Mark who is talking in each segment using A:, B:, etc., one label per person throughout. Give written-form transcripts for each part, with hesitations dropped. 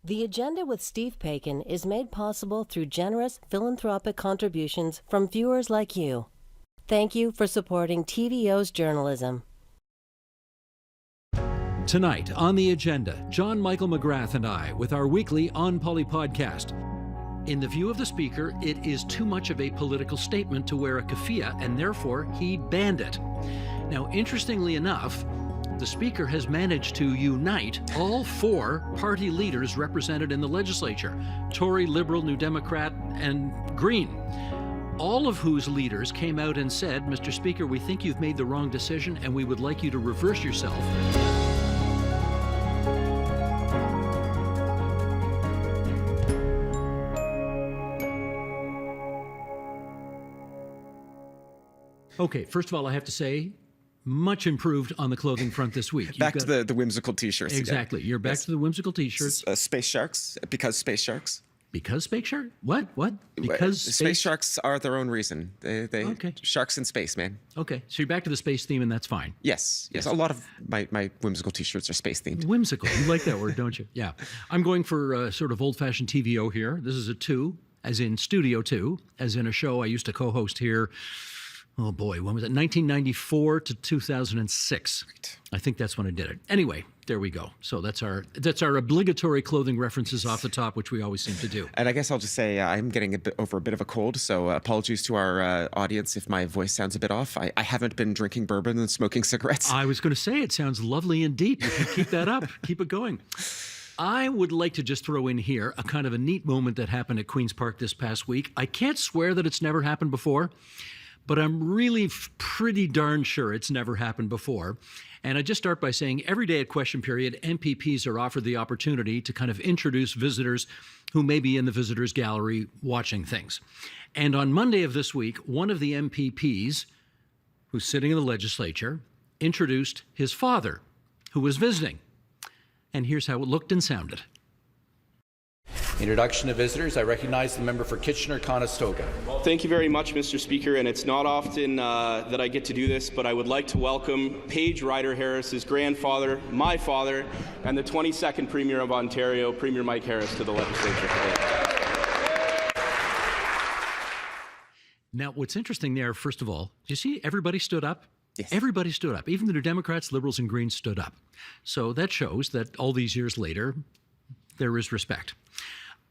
A: The Agenda with Steve Paikin is made possible through generous philanthropic contributions from viewers like you. Thank you for supporting TVO's journalism.
B: Tonight on The Agenda, John Michael McGrath and I with our weekly On Poly podcast. In the view of the Speaker, it is too much of a political statement to wear a keffiyeh, and therefore he banned it. Now, interestingly enough, the Speaker has managed to unite all four party leaders represented in the legislature: Tory, Liberal, New Democrat, and Green. All of whose leaders came out and said, "Mr. Speaker, we think you've made the wrong decision and we would like you to reverse yourself." Okay, first of all, I have to say, much improved on the clothing front this week.
C: Back to the whimsical T-shirts.
B: Exactly.
C: Again.
B: You're back to the whimsical T-shirts.
C: Space sharks, because space sharks.
B: Because space shark? What? Because
C: space sharks are their own reason. They
B: okay.
C: Sharks in space, man.
B: Okay, so you're back to the space theme, and that's fine.
C: Yes. A lot of my whimsical T-shirts are space themed.
B: Whimsical. You like that word, don't you? Yeah. I'm going for sort of old-fashioned TVO here. This is a 2, as in Studio 2, as in a show I used to co-host here. Oh boy, when was it? 1994 to 2006. Right. I think that's when I did it. Anyway, there we go. So that's our obligatory clothing references off the top, which we always seem to do.
C: And I guess I'll just say I'm getting over a bit of a cold, so apologies to our audience if my voice sounds a bit off. I haven't been drinking bourbon and smoking cigarettes.
B: I was going to say, it sounds lovely and deep. You can keep that up. Keep it going. I would like to just throw in here a kind of a neat moment that happened at Queen's Park this past week. I can't swear that it's never happened before, but I'm really pretty darn sure it's never happened before. And I just start by saying every day at Question Period, MPPs are offered the opportunity to kind of introduce visitors who may be in the visitors gallery watching things. And on Monday of this week, one of the MPPs who's sitting in the legislature introduced his father, who was visiting. And here's how it looked and sounded.
D: Introduction to visitors. I recognize the member for Kitchener-Conestoga.
E: Thank you very much, Mr. Speaker, and it's not often that I get to do this, but I would like to welcome Paige Ryder-Harris's grandfather, my father, and the 22nd Premier of Ontario, Premier Mike Harris, to the legislature today.
B: Now, what's interesting there, first of all, do you see everybody stood up?
C: Yes.
B: Everybody stood up. Even the New Democrats, Liberals, and Greens stood up. So that shows that all these years later, there is respect.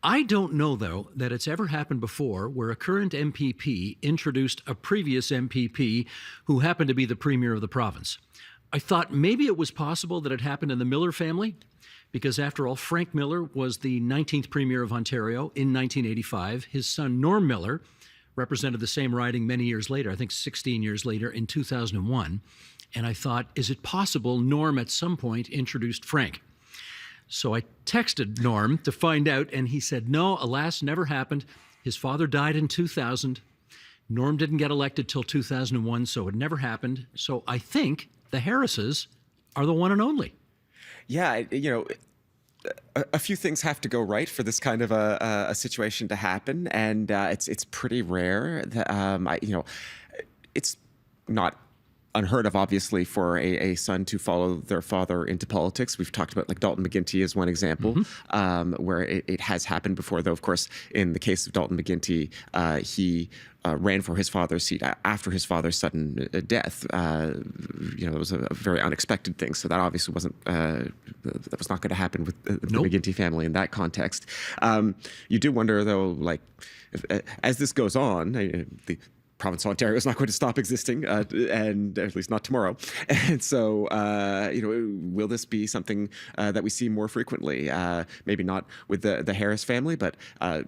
B: I don't know, though, that it's ever happened before where a current MPP introduced a previous MPP who happened to be the Premier of the province. I thought maybe it was possible that it happened in the Miller family, because after all, Frank Miller was the 19th Premier of Ontario in 1985. His son, Norm Miller, represented the same riding many years later, I think 16 years later, in 2001. And I thought, is it possible Norm at some point introduced Frank? So I texted Norm to find out, and he said, no, alas, never happened. His father died in 2000. Norm didn't get elected till 2001, so it never happened. So I think the Harrises are the one and only.
C: Yeah, a few things have to go right for this kind of a situation to happen, and it's pretty rare. It's not unheard of, obviously, for a son to follow their father into politics. We've talked about like Dalton McGuinty as one example, where it has happened before, though, of course, in the case of Dalton McGuinty, he ran for his father's seat after his father's sudden death. It was a very unexpected thing, so that obviously wasn't, that was not going to happen with the McGuinty family in that context. You do wonder, though, like, as this goes on, the province of Ontario is not going to stop existing, and at least not tomorrow. And so, will this be something that we see more frequently? Maybe not with the Harris family, but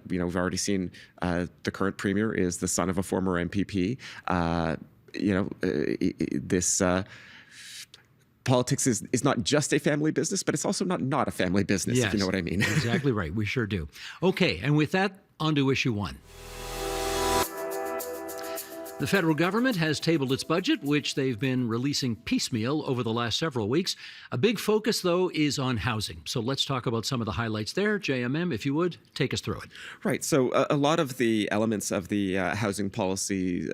C: we've already seen the current premier is the son of a former MPP. This. Politics is not just a family business, but it's also not a family business,
B: yes,
C: if you know what I mean.
B: Exactly right. We sure do. Okay, and with that, on to issue 1. The federal government has tabled its budget, which they've been releasing piecemeal over the last several weeks. A big focus, though, is on housing. So let's talk about some of the highlights there. JMM, if you would, take us through it.
C: Right. So a lot of the elements of the housing policy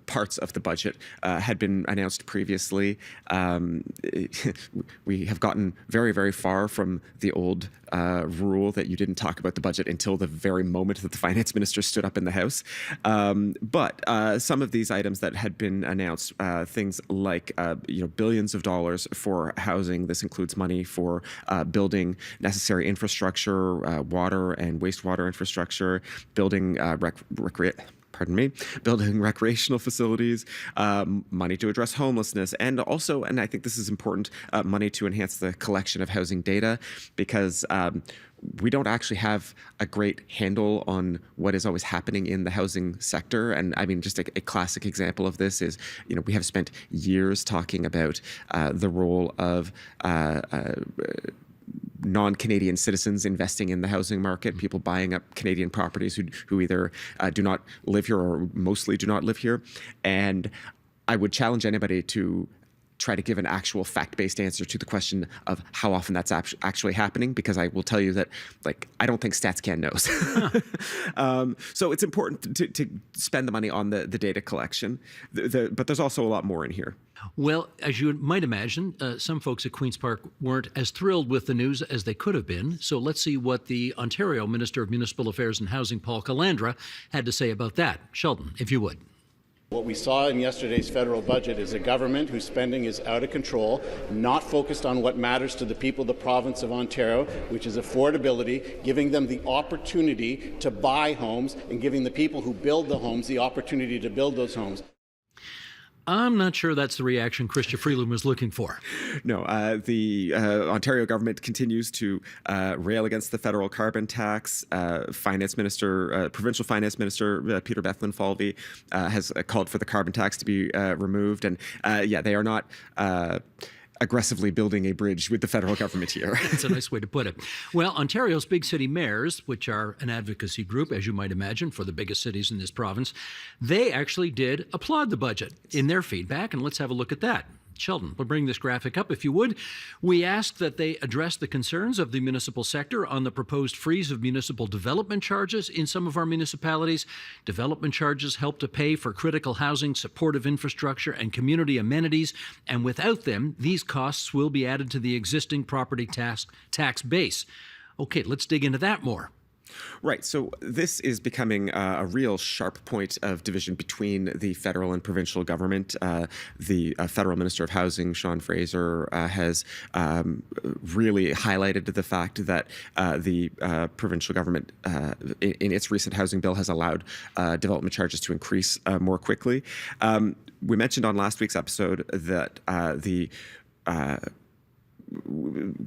C: parts of the budget had been announced previously. We have gotten very, very far from the old rule that you didn't talk about the budget until the very moment that the finance minister stood up in the House. But some of these items that had been announced, things like billions of dollars for housing. This includes money for building necessary infrastructure, water and wastewater infrastructure, building building recreational facilities, money to address homelessness, and also, and I think this is important, money to enhance the collection of housing data, because we don't actually have a great handle on what is always happening in the housing sector. And I mean, just a classic example of this is, we have spent years talking about the role of non-Canadian citizens investing in the housing market, people buying up Canadian properties who either do not live here or mostly do not live here. And I would challenge anybody to try to give an actual fact-based answer to the question of how often that's actually happening, because I will tell you that, I don't think StatsCan knows. So it's important to spend the money on the data collection, but there's also a lot more in here.
B: Well, as you might imagine, some folks at Queen's Park weren't as thrilled with the news as they could have been. So let's see what the Ontario Minister of Municipal Affairs and Housing, Paul Calandra, had to say about that. Sheldon, if you would.
F: What we saw in yesterday's federal budget is a government whose spending is out of control, not focused on what matters to the people of the province of Ontario, which is affordability, giving them the opportunity to buy homes and giving the people who build the homes the opportunity to build those homes.
B: I'm not sure that's the reaction Chrystia Freeland was looking for.
C: No, the Ontario government continues to rail against the federal carbon tax. Provincial Finance Minister Peter Bethlen-Falvey has called for the carbon tax to be removed. And they are not aggressively building a bridge with the federal government here.
B: That's a nice way to put it. Well, Ontario's big city mayors, which are an advocacy group, as you might imagine, for the biggest cities in this province, they actually did applaud the budget in their feedback, and let's have a look at that. Sheldon, we'll bring this graphic up if you would. We asked that they address the concerns of the municipal sector on the proposed freeze of municipal development charges in some of our municipalities. Development charges help to pay for critical housing, supportive infrastructure, and community amenities, and without them, these costs will be added to the existing property tax base. Okay, let's dig into that more.
C: Right. So this is becoming a real sharp point of division between the federal and provincial government. The federal Minister of Housing, Sean Fraser, has really highlighted the fact that the provincial government, in its recent housing bill, has allowed development charges to increase more quickly. We mentioned on last week's episode that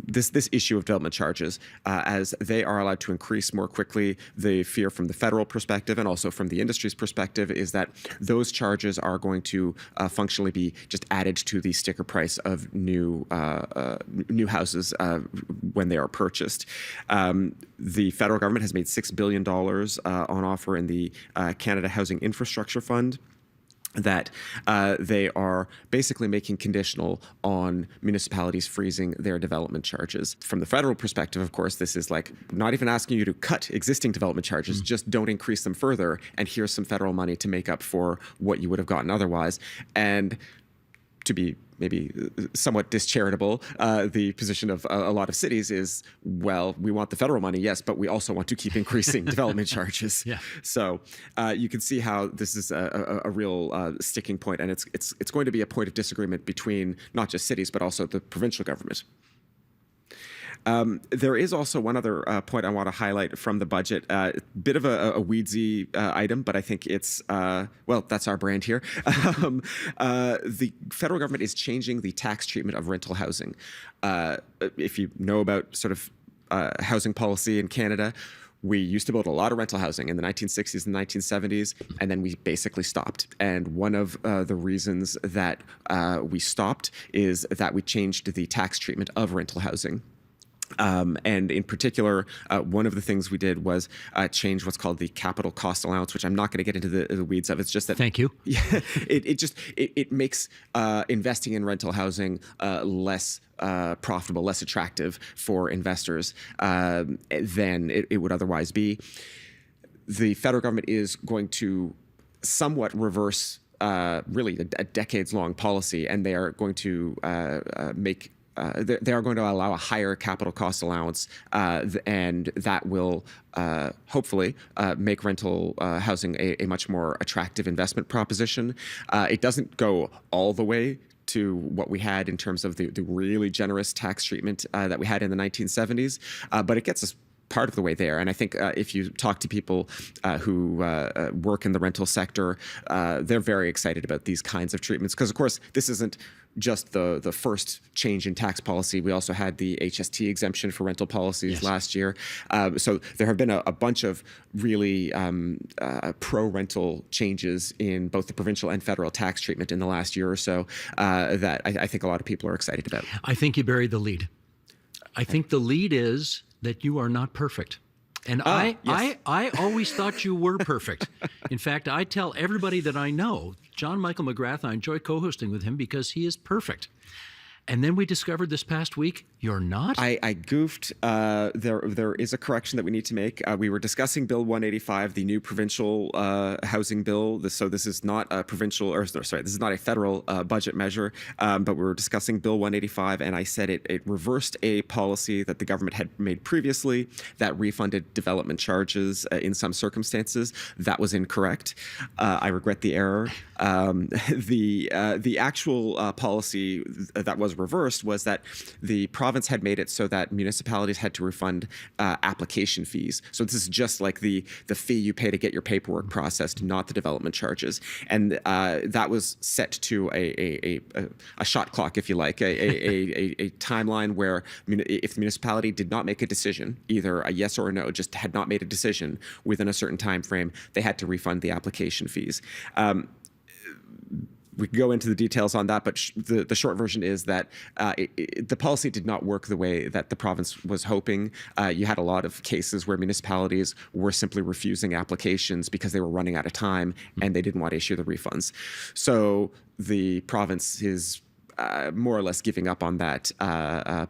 C: this issue of development charges, as they are allowed to increase more quickly, the fear from the federal perspective and also from the industry's perspective is that those charges are going to functionally be just added to the sticker price of new houses when they are purchased. The federal government has made $6 billion on offer in the Canada Housing Infrastructure Fund that they are basically making conditional on municipalities freezing their development charges. From the federal perspective, of course, this is like not even asking you to cut existing development charges, just don't increase them further, and here's some federal money to make up for what you would have gotten otherwise. And to be maybe somewhat discharitable, the position of a lot of cities is, well, we want the federal money, yes, but we also want to keep increasing development charges.
B: Yeah.
C: So you can see how this is a real sticking point, and it's going to be a point of disagreement between not just cities, but also the provincial government. There is also one other point I want to highlight from the budget. Bit of a weedsy item, but I think it's, that's our brand here. The federal government is changing the tax treatment of rental housing. If you know about sort of housing policy in Canada, we used to build a lot of rental housing in the 1960s and 1970s, and then we basically stopped. And one of the reasons that we stopped is that we changed the tax treatment of rental housing. And in particular, one of the things we did was change what's called the capital cost allowance, which I'm not going to get into the weeds of. It's just that.
B: Thank you.
C: It makes investing in rental housing less profitable, less attractive for investors than it would otherwise be. The federal government is going to somewhat reverse really a decades-long policy, and they are going to make. They are going to allow a higher capital cost allowance, and that will hopefully make rental housing a much more attractive investment proposition. It doesn't go all the way to what we had in terms of the really generous tax treatment that we had in the 1970s, but it gets us part of the way there. And I think if you talk to people who work in the rental sector, they're very excited about these kinds of treatments because, of course, this isn't just the first change in tax policy. We also had the HST exemption for rental policies last year. So there have been a bunch of really pro-rental changes in both the provincial and federal tax treatment in the last year or so that I think a lot of people are excited about.
B: I think you buried the lead. I think the lead is that you are not perfect. And I always thought you were perfect. In fact, I tell everybody that I know, John Michael McGrath, I enjoy co-hosting with him because he is perfect. And then we discovered this past week, you're not?
C: I goofed. There is a correction that we need to make. We were discussing Bill 185, the new provincial housing bill. So this is not a provincial, or sorry, this is not a federal budget measure, but we were discussing Bill 185, and I said it reversed a policy that the government had made previously that refunded development charges in some circumstances. That was incorrect. I regret the error. The actual policy that was reversed was that the province had made it so that municipalities had to refund application fees. So this is just like the fee you pay to get your paperwork processed, not the development charges. And that was set to a shot clock, if you like, a timeline where if the municipality did not make a decision, either a yes or a no, just had not made a decision within a certain time frame, they had to refund the application fees. We could go into the details on that, but the short version is that the policy did not work the way that the province was hoping. You had a lot of cases where municipalities were simply refusing applications because they were running out of time and they didn't want to issue the refunds. So the province is more or less giving up on that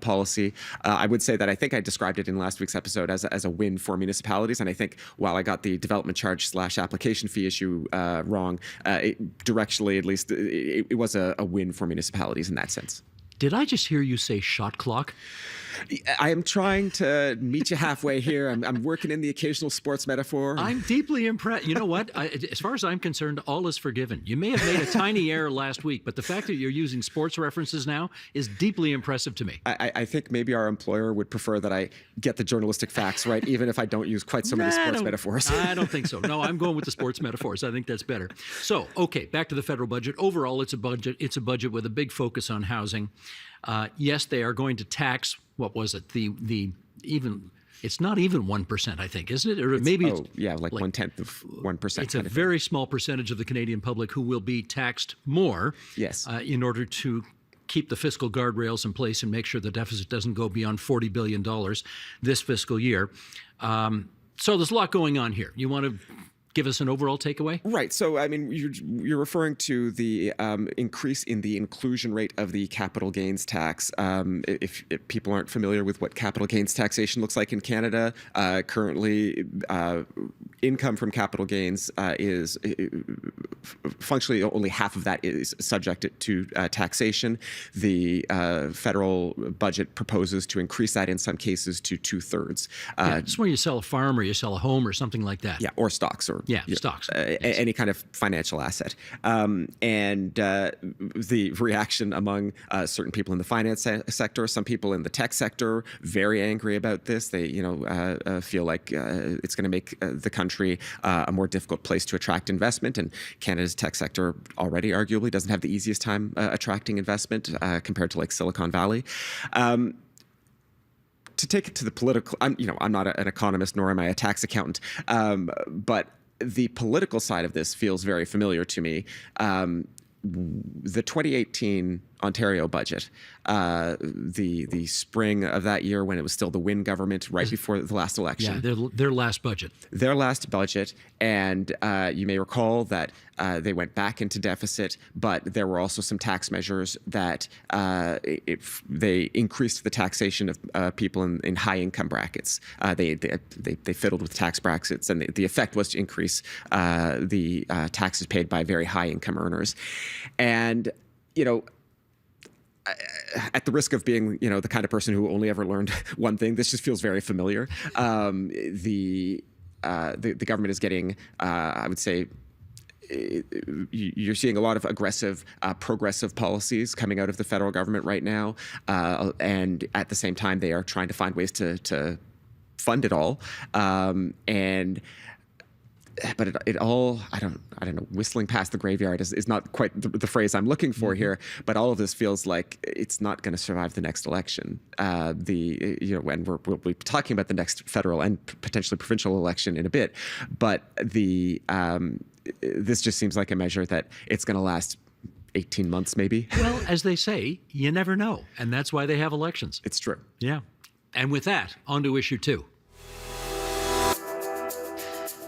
C: policy. I would say that I think I described it in last week's episode as a win for municipalities. And I think while I got the development charge / application fee issue wrong, directionally at least, it was a win for municipalities in that sense.
B: Did I just hear you say shot clock?
C: I am trying to meet you halfway here. I'm working in the occasional sports metaphor.
B: I'm deeply impressed. You know what? As far as I'm concerned, all is forgiven. You may have made a tiny error last week, but the fact that you're using sports references now is deeply impressive to me.
C: I think maybe our employer would prefer that I get the journalistic facts right, even if I don't use quite so many sports metaphors.
B: I don't think so. No, I'm going with the sports metaphors. I think that's better. So, okay, back to the federal budget. Overall, it's a budget. It's a budget with a big focus on housing. Yes, they are going to tax. What was it? It's not even 1%, I think, isn't it? Or maybe it's
C: like 1/10 of 1%.
B: It's a very small percentage of the Canadian public who will be taxed more.
C: Yes.
B: In order to keep the fiscal guardrails in place and make sure the deficit doesn't go beyond $40 billion this fiscal year. So there's a lot going on here. You want to give us an overall takeaway?
C: Right. So, I mean, you're referring to the increase in the inclusion rate of the capital gains tax. If people aren't familiar with what capital gains taxation looks like in Canada, currently income from capital gains is functionally only half of that is subject to taxation. The federal budget proposes to increase that in some cases to 2/3.
B: It's where you sell a farm or you sell a home or something like that.
C: Yeah, or stocks or
B: stocks.
C: Any kind of financial asset. And the reaction among certain people in the finance sector, some people in the tech sector, very angry about this. They, feel like it's going to make the country a more difficult place to attract investment. And Canada's tech sector already arguably doesn't have the easiest time attracting investment compared to like Silicon Valley. To take it to the political, I'm not an economist nor am I a tax accountant, but the political side of this feels very familiar to me. The 2018 Ontario budget, the spring of that year when it was still the Wynne government, right before the last election.
B: Yeah, their last budget.
C: Their last budget, and you may recall that they went back into deficit, but there were also some tax measures that they increased the taxation of people in high income brackets. They fiddled with tax brackets, and the effect was to increase the taxes paid by very high income earners. And at the risk of being, the kind of person who only ever learned one thing, this just feels very familiar. The government is getting, I would say, you're seeing a lot of aggressive, progressive policies coming out of the federal government right now, and at the same time, they are trying to find ways to fund it all, but it all, I don't know, whistling past the graveyard is not quite the phrase I'm looking for here, but all of this feels like it's not going to survive the next election. And we'll be talking about the next federal and potentially provincial election in a bit, but this just seems like a measure that it's going to last 18 months maybe.
B: Well, as they say, you never know, and that's why they have elections.
C: It's true.
B: Yeah. And with that, on to issue 2.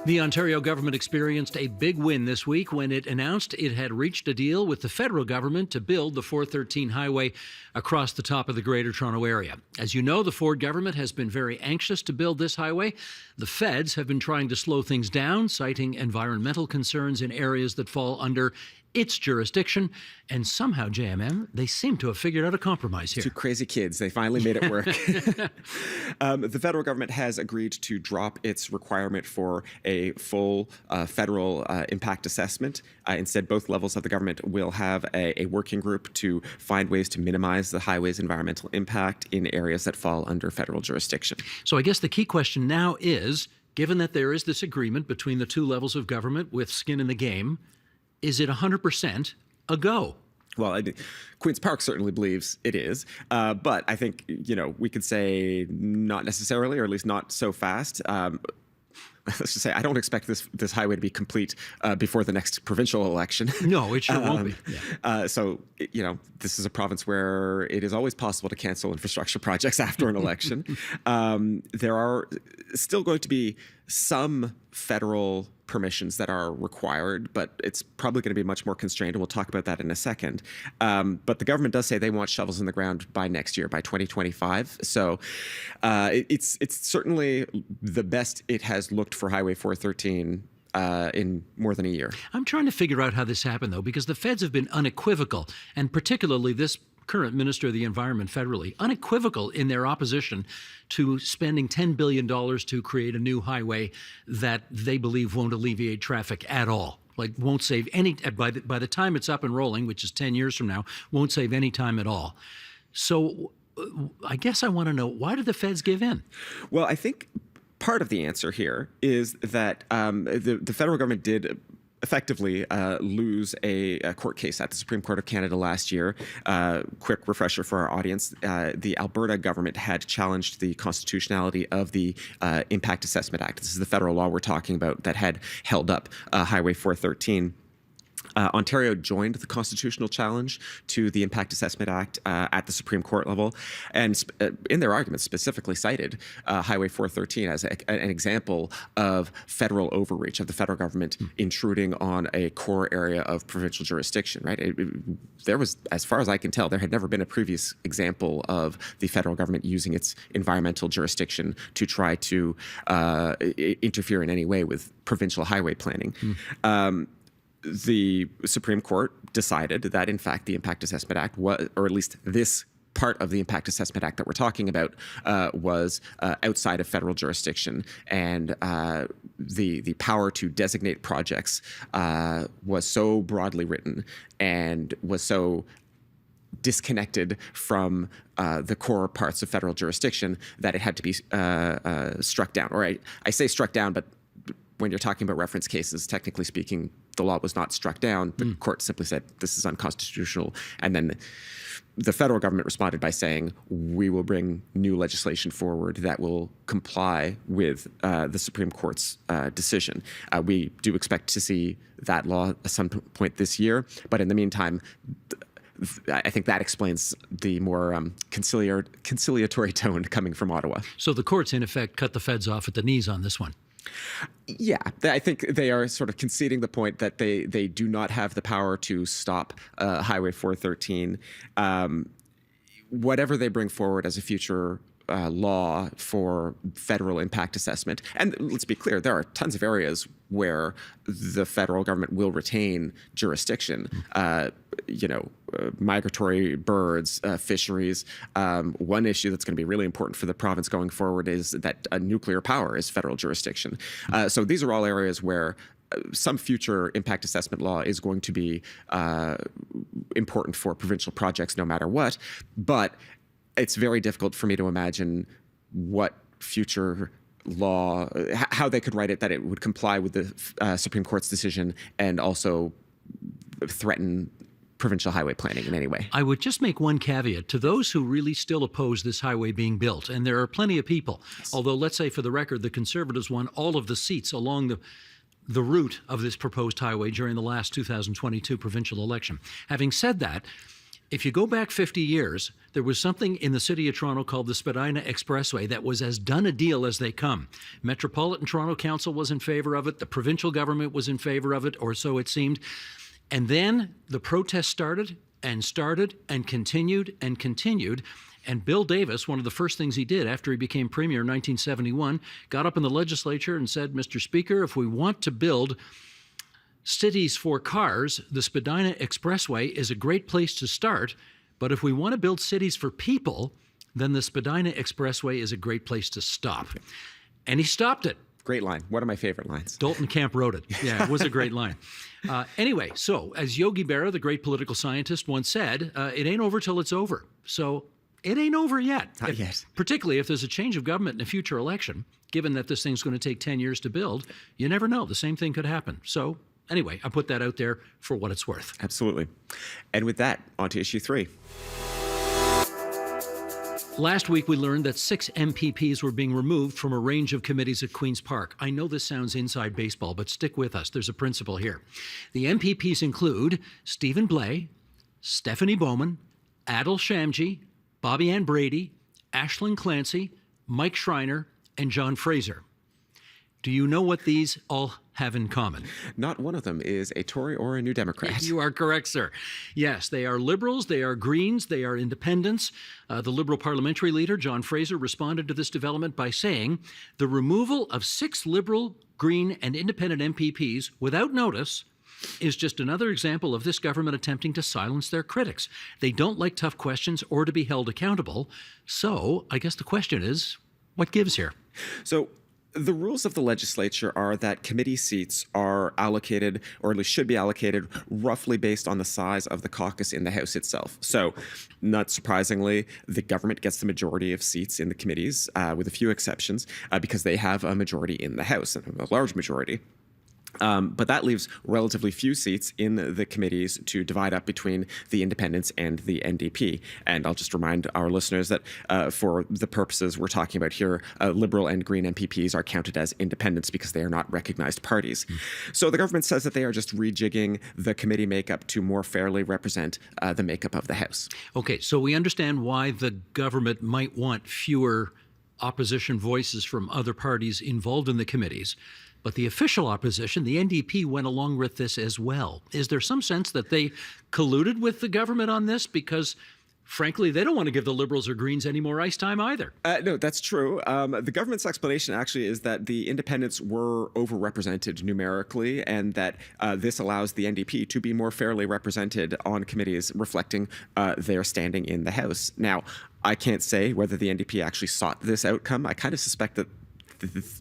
B: The Ontario government experienced a big win this week when it announced it had reached a deal with the federal government to build the 413 highway across the top of the Greater Toronto Area. As you know, the Ford government has been very anxious to build this highway. The feds have been trying to slow things down, citing environmental concerns in areas that fall under its jurisdiction, and somehow, JMM, they seem to have figured out a compromise here.
C: Two crazy kids. They finally made it work. The federal government has agreed to drop its requirement for a full federal impact assessment. Instead, both levels of the government will have a working group to find ways to minimize the highway's environmental impact in areas that fall under federal jurisdiction.
B: So I guess the key question now is, given that there is this agreement between the two levels of government with skin in the game, is it 100% a go?
C: Well, Queen's Park certainly believes it is, but I think, we could say not necessarily, or at least not so fast. Let's just say I don't expect this highway to be complete before the next provincial election.
B: No, it sure won't be. Yeah.
C: So, this is a province where it is always possible to cancel infrastructure projects after an election. There are still going to be some federal permissions that are required, but it's probably going to be much more constrained, and we'll talk about that in a second. But the government does say they want shovels in the ground by next year, by 2025. So it's certainly the best it has looked for Highway 413 in more than a year.
B: I'm trying to figure out how this happened, though, because the feds have been unequivocal, and particularly this current Minister of the Environment federally, unequivocal in their opposition to spending $10 billion to create a new highway that they believe won't alleviate traffic at all. Like, won't save any, by the time it's up and rolling, which is 10 years from now, won't save any time at all. So I guess I want to know, why did the feds give in?
C: Well, I think part of the answer here is that the federal government did effectively lose a court case at the Supreme Court of Canada last year. Quick refresher for our audience. The Alberta government had challenged the constitutionality of the Impact Assessment Act. This is the federal law we're talking about that had held up Highway 413. Ontario joined the constitutional challenge to the Impact Assessment Act at the Supreme Court level, and in their arguments specifically cited Highway 413 as an example of federal overreach, of the federal government intruding on a core area of provincial jurisdiction. Right? There was, as far as I can tell, there had never been a previous example of the federal government using its environmental jurisdiction to try to interfere in any way with provincial highway planning. The Supreme Court decided that, in fact, the Impact Assessment Act was, or at least this part of the Impact Assessment Act that we're talking about, was outside of federal jurisdiction, and the power to designate projects was so broadly written and was so disconnected from the core parts of federal jurisdiction that it had to be struck down. Or I say struck down, but when you're talking about reference cases, technically speaking, the law was not struck down. The court simply said this is unconstitutional. And then the federal government responded by saying, we will bring new legislation forward that will comply with the Supreme Court's decision. We do expect to see that law at some point this year. But in the meantime, I think that explains the more conciliatory tone coming from Ottawa.
B: So the courts, in effect, cut the feds off at the knees on this one.
C: Yeah, I think they are sort of conceding the point that they do not have the power to stop Highway 413. Whatever they bring forward as a future law for federal impact assessment. And let's be clear, there are tons of areas where the federal government will retain jurisdiction. Migratory birds, fisheries. One issue that's going to be really important for the province going forward is that nuclear power is federal jurisdiction. So these are all areas where some future impact assessment law is going to be important for provincial projects no matter what. But it's very difficult for me to imagine what future law, how they could write it that it would comply with the Supreme Court's decision and also threaten provincial highway planning in any way.
B: I would just make one caveat to those who really still oppose this highway being built, and there are plenty of people, although let's say for the record, the Conservatives won all of the seats along the route of this proposed highway during the last 2022 provincial election. Having said that, if you go back 50 years, there was something in the city of Toronto called the Spadina Expressway that was as done a deal as they come. Metropolitan Toronto Council was in favor of it. The provincial government was in favor of it, or so it seemed. And then the protests started and continued. And Bill Davis, one of the first things he did after he became premier in 1971, got up in the legislature and said, Mr. Speaker, if we want to build cities for cars, the Spadina Expressway is a great place to start. But if we want to build cities for people, then the Spadina Expressway is a great place to stop. And he stopped it.
C: Great line. One of my favorite lines.
B: Dalton Camp wrote it. Yeah, it was a great line. Anyway, so as Yogi Berra, the great political scientist, once said, it ain't over till it's over. So it ain't over yet.
C: Not yet.
B: Particularly if there's a change of government in a future election, given that this thing's going to take 10 years to build, you never know. The same thing could happen. So anyway, I put that out there for what it's worth.
C: Absolutely. And with that, on to issue 3.
B: Last week, we learned that 6 MPPs were being removed from a range of committees at Queen's Park. I know this sounds inside baseball, but stick with us. There's a principle here. The MPPs include Stephen Blais, Stephanie Bowman, Adil Shamji, Bobby Ann Brady, Aisling Clancy, Mike Schreiner, and John Fraser. Do you know what these all have in common?
C: Not one of them is a Tory or a New Democrat.
B: You are correct, sir. Yes, they are Liberals, they are Greens, they are Independents. The Liberal parliamentary leader, John Fraser, responded to this development by saying the removal of 6 Liberal, Green, and Independent MPPs without notice is just another example of this government attempting to silence their critics. They don't like tough questions or to be held accountable. So I guess the question is, what gives here?
C: So the rules of the legislature are that committee seats are allocated, or at least should be allocated, roughly based on the size of the caucus in the House itself. So, not surprisingly, the government gets the majority of seats in the committees, with a few exceptions, because they have a majority in the House, a large majority. But that leaves relatively few seats in the committees to divide up between the independents and the NDP. And I'll just remind our listeners that for the purposes we're talking about here, Liberal and Green MPPs are counted as independents because they are not recognized parties. So the government says that they are just rejigging the committee makeup to more fairly represent the makeup of the House.
B: Okay, so we understand why the government might want fewer opposition voices from other parties involved in the committees. But the official opposition, the NDP, went along with this as well. Is there some sense that they colluded with the government on this? Because, frankly, they don't want to give the Liberals or Greens any more ice time either.
C: No, that's true. The government's explanation actually is that the independents were overrepresented numerically, and that this allows the NDP to be more fairly represented on committees reflecting their standing in the House. Now, I can't say whether the NDP actually sought this outcome. I kind of suspect that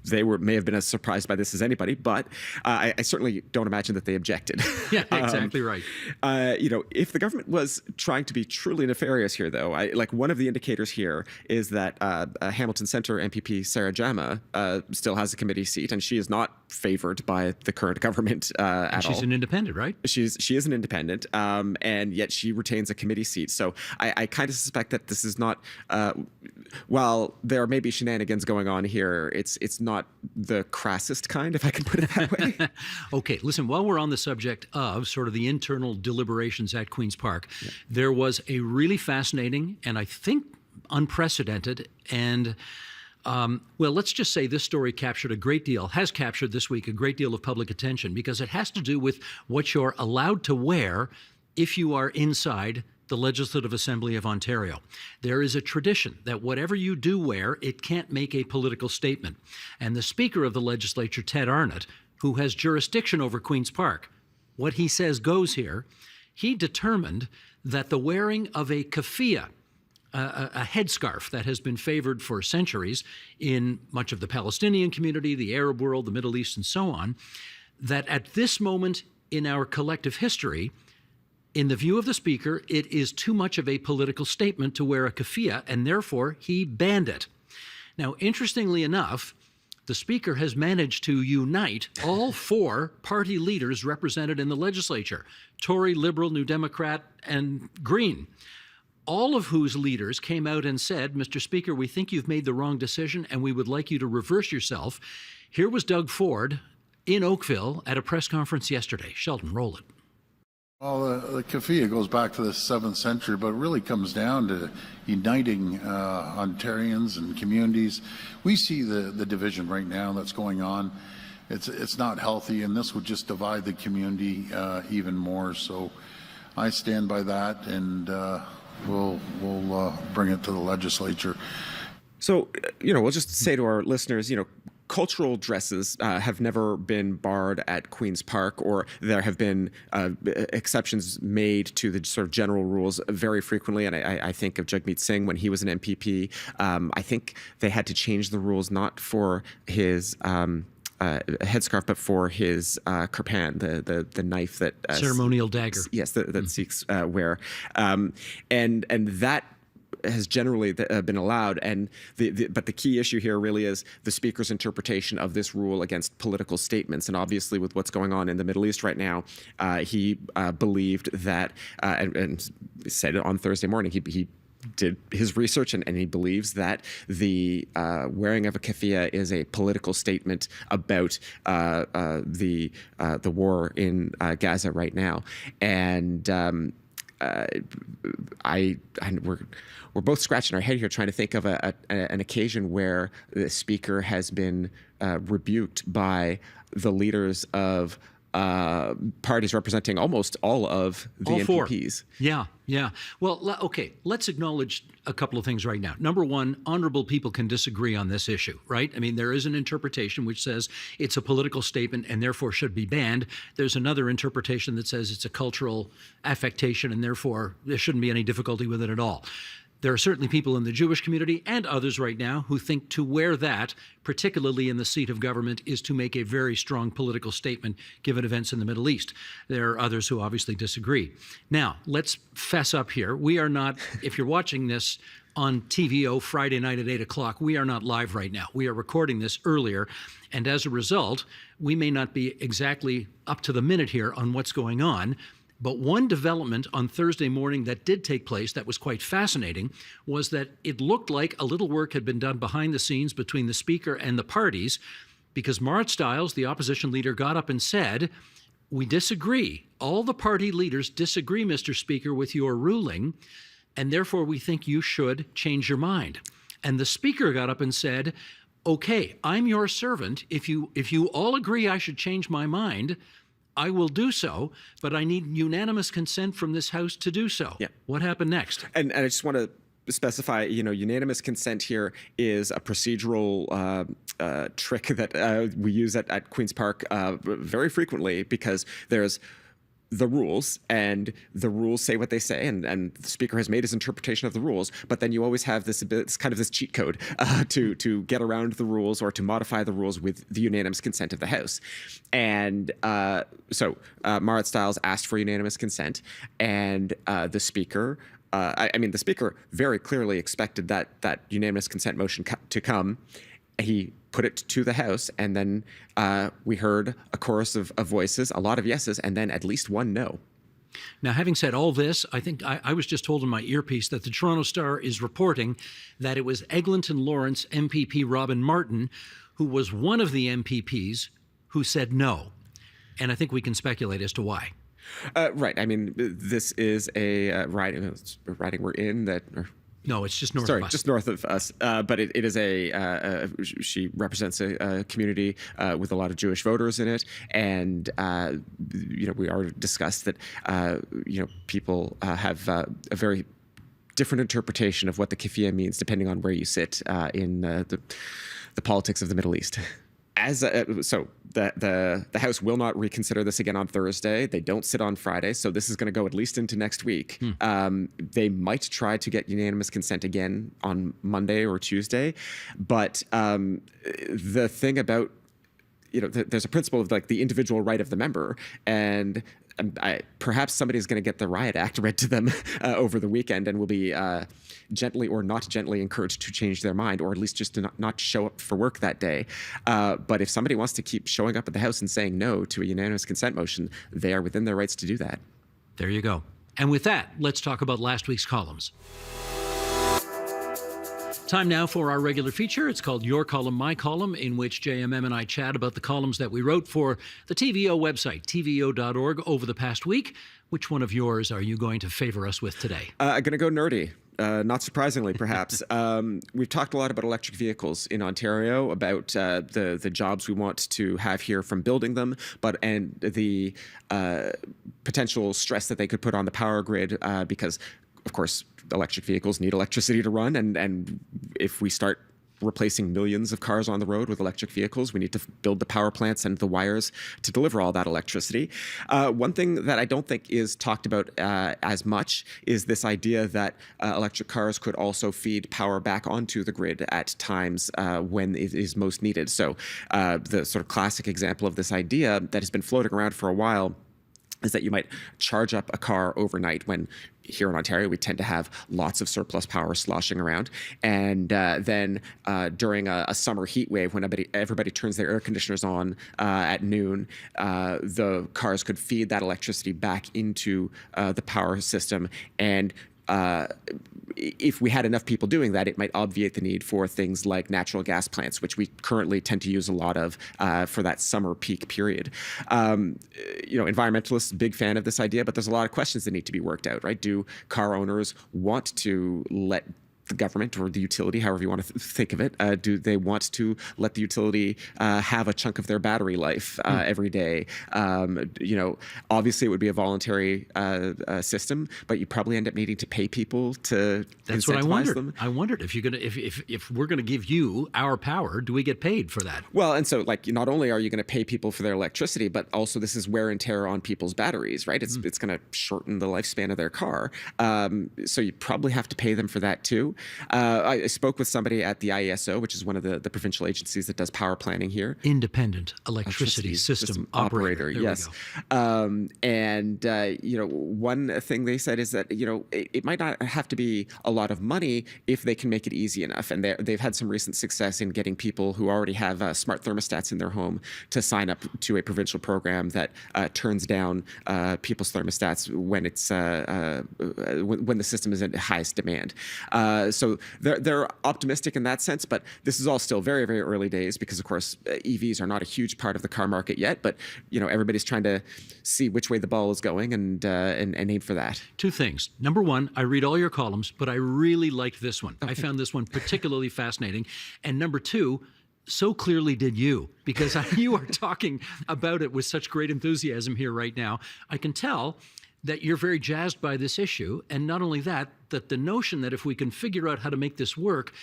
C: they may have been as surprised by this as anybody, but I certainly don't imagine that they objected.
B: Yeah, exactly right.
C: If the government was trying to be truly nefarious here, though, one of the indicators here is that Hamilton Centre MPP Sarah Jama still has a committee seat, and she is not favored by the current government at all.
B: She's an independent, right?
C: She is an independent, and yet she retains a committee seat. So I kind of suspect that this is not while there may be shenanigans going on here, it's not the crassest kind, if I can put it that way.
B: Okay, listen, while we're on the subject of sort of the internal deliberations at Queen's Park, there was a really fascinating and I think unprecedented and well, let's just say this story has captured this week a great deal of public attention because it has to do with what you're allowed to wear if you are inside the Legislative Assembly of Ontario. There is a tradition that whatever you do wear, it can't make a political statement. And the Speaker of the Legislature, Ted Arnott, who has jurisdiction over Queen's Park, what he says goes here. He determined that the wearing of a keffiyeh, a headscarf that has been favored for centuries in much of the Palestinian community, the Arab world, the Middle East, and so on, that at this moment in our collective history, in the view of the Speaker, it is too much of a political statement to wear a keffiyeh, and therefore he banned it. Now, interestingly enough, the Speaker has managed to unite all 4 party leaders represented in the legislature, Tory, Liberal, New Democrat, and Green, all of whose leaders came out and said, Mr. Speaker, we think you've made the wrong decision and we would like you to reverse yourself. Here was Doug Ford in Oakville at a press conference yesterday. Sheldon, roll it.
G: Well, the keffiyeh goes back to the 7th century, but it really comes down to uniting Ontarians and communities. We see the division right now that's going on. It's not healthy, and this would just divide the community even more. So I stand by that, and we'll bring it to the legislature.
C: So, we'll just say to our listeners, cultural dresses have never been barred at Queen's Park, or there have been exceptions made to the sort of general rules very frequently. And I think of Jagmeet Singh when he was an MPP. I think they had to change the rules not for his headscarf, but for his kirpan, the knife that
B: ceremonial dagger.
C: Yes, that Sikhs wear, and that has generally been allowed. And but the key issue here really is the Speaker's interpretation of this rule against political statements. And obviously, with what's going on in the Middle East right now, he believed that and said it on Thursday morning. He did his research and he believes that the wearing of a keffiyeh is a political statement about the war in Gaza right now. And we're both scratching our head here trying to think of an occasion where the Speaker has been rebuked by the leaders of parties representing almost all of the MPPs.
B: Yeah. Well, okay, let's acknowledge a couple of things right now. Number one, honorable people can disagree on this issue, right? I mean, there is an interpretation which says it's a political statement and therefore should be banned. There's another interpretation that says it's a cultural affectation and therefore there shouldn't be any difficulty with it at all. There are certainly people in the Jewish community and others right now who think to wear that, particularly in the seat of government, is to make a very strong political statement given events in the Middle East. There are others who obviously disagree. Now, let's fess up here. We are not, if you're watching this on TVO Friday night at 8 o'clock, we are not live right now. We are recording this earlier. And as a result, we may not be exactly up to the minute here on what's going on. But one development on Thursday morning that did take place that was quite fascinating was that it looked like a little work had been done behind the scenes between the Speaker and the parties, because Marit Stiles, the opposition leader, got up and said, we disagree. All the party leaders disagree, Mr. Speaker, with your ruling, and therefore we think you should change your mind. And the Speaker got up and said, okay, I'm your servant. If you all agree I should change my mind, I will do so, but I need unanimous consent from this House to do so.
C: Yeah.
B: What happened next?
C: And I just want to specify, unanimous consent here is a procedural trick that we use at Queen's Park very frequently, because there's the rules, and the rules say what they say, and the Speaker has made his interpretation of the rules, but then you always have this kind of this cheat code to get around the rules or to modify the rules with the unanimous consent of the House. And so Marit Stiles asked for unanimous consent, and the Speaker the Speaker very clearly expected that unanimous consent motion to come. He put it to the House, and then we heard a chorus of voices, a lot of yeses, and then at least one no.
B: Now, having said all this, I think I was just told in my earpiece that the Toronto Star is reporting that it was Eglinton Lawrence MPP Robin Martin, who was one of the MPPs who said no. And I think we can speculate as to why.
C: Right. I mean, this is a riding we're in that.
B: No, it's just north of us.
C: Just north of us. But it is she represents a community with a lot of Jewish voters in it. And, we already discussed that, people have a very different interpretation of what the keffiyeh means depending on where you sit in the politics of the Middle East. So the House will not reconsider this again on Thursday. They don't sit on Friday, so this is going to go at least into next week. They might try to get unanimous consent again on Monday or Tuesday, but the thing about there's a principle of like the individual right of the member, and perhaps somebody's going to get the Riot Act read to them over the weekend and will be gently or not gently encouraged to change their mind, or at least just to not show up for work that day. But if somebody wants to keep showing up at the House and saying no to a unanimous consent motion, they are within their rights to do that.
B: There you go. And with that, let's talk about last week's columns. Time now for our regular feature. It's called Your Column, My Column, in which JMM and I chat about the columns that we wrote for the TVO website, tvo.org, over the past week. Which one of yours are you going to favor us with today?
C: I'm going to go nerdy. Not surprisingly, perhaps. We've talked a lot about electric vehicles in Ontario, about the jobs we want to have here from building them, and the potential stress that they could put on the power grid because, of course, electric vehicles need electricity to run, and if we start replacing millions of cars on the road with electric vehicles, we need to build the power plants and the wires to deliver all that electricity. One thing that I don't think is talked about as much is this idea that electric cars could also feed power back onto the grid at times when it is most needed. So the sort of classic example of this idea that has been floating around for a while is that you might charge up a car overnight when here in Ontario, we tend to have lots of surplus power sloshing around. And then during a summer heat wave, when everybody turns their air conditioners on at noon, the cars could feed that electricity back into the power system. And if we had enough people doing that, it might obviate the need for things like natural gas plants, which we currently tend to use a lot of for that summer peak period. Environmentalists, big fan of this idea, but there's a lot of questions that need to be worked out, right? Do car owners want to let the government or the utility, however you want to think of it, do they want to let the utility have a chunk of their battery life every day? Obviously it would be a voluntary system, but you probably end up needing to pay people to
B: That's what I
C: incentivize
B: wondered.
C: them.
B: I wondered if we're gonna give you our power, do we get paid for that?
C: Well, and so not only are you going to pay people for their electricity, but also this is wear and tear on people's batteries, right? It's going to shorten the lifespan of their car. So you probably have to pay them for that too. I spoke with somebody at the IESO, which is one of the provincial agencies that does power planning here.
B: Independent Electricity System Operator.
C: There yes. One thing they said is that, it might not have to be a lot of money if they can make it easy enough. And they've had some recent success in getting people who already have smart thermostats in their home to sign up to a provincial program that turns down people's thermostats when it's when the system is at highest demand. So they're optimistic in that sense, but this is all still very, very early days because, of course, EVs are not a huge part of the car market yet. But everybody's trying to see which way the ball is going and aim for that.
B: Two things. Number one, I read all your columns, but I really liked this one. I found this one particularly fascinating. And number two, so clearly did you, because you are talking about it with such great enthusiasm here right now. I can tell that you're very jazzed by this issue, and not only that the notion that if we can figure out how to make this work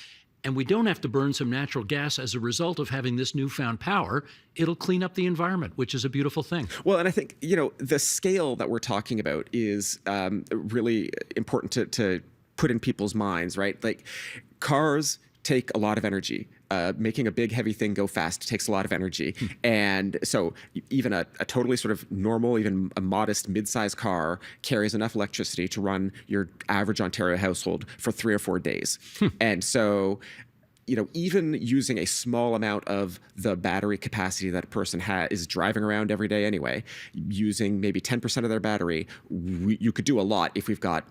B: and we don't have to burn some natural gas as a result of having this newfound power, it'll clean up the environment, which is a beautiful thing.
C: Well, and I think, the scale that we're talking about is really important to put in people's minds, right? Like, cars take a lot of energy. Making a big, heavy thing go fast takes a lot of energy. And so even a totally sort of normal, even a modest mid-sized car carries enough electricity to run your average Ontario household for 3 or 4 days. And so even using a small amount of the battery capacity that a person is driving around every day anyway, using maybe 10% of their battery, you could do a lot if we've got